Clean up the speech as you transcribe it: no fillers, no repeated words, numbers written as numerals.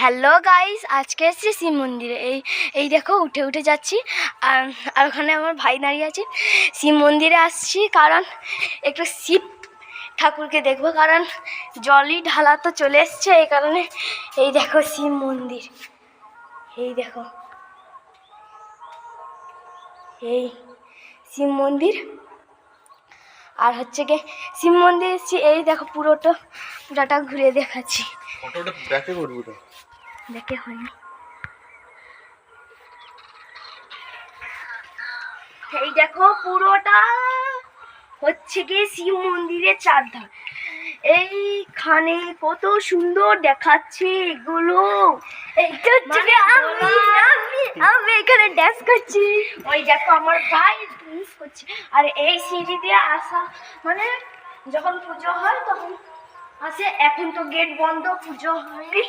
Hello guys, আজকে এসেছি শিব মন্দিরে। এই দেখো উঠে উঠে যাচ্ছি। আর ওখানে আমার ভাই দাঁড়িয়ে আছে। শিব মন্দিরে আসছি কারণ একটু শিব ঠাকুরকে দেখবো, কারণ জলই ঢালা তো চলে এসছে, এই কারণে। এই দেখো শিব মন্দির, এই দেখো এই শিব মন্দির। আর হচ্ছে গিয়ে শিব মন্দির এসেছি, এই দেখো পুরোটা ঘুরে দেখাচ্ছি। দেখে হয়নি, এই দেখো পুরোটা হচ্ছে গিয়ে শিব মন্দিরের চারধার। এইখানে কত সুন্দর দেখাচ্ছে এগুলো। এইটা হচ্ছে গিয়ে আমি এখানে ড্যান্স করছি। ওই দেখো আমার ভাই ড্যান্স করছে। আর এই সিঁড়ি দিয়ে আসা মানে যখন পুজো হয় তখন আসে। এখন তো গেট বন্ধ, পুজো হয়নি।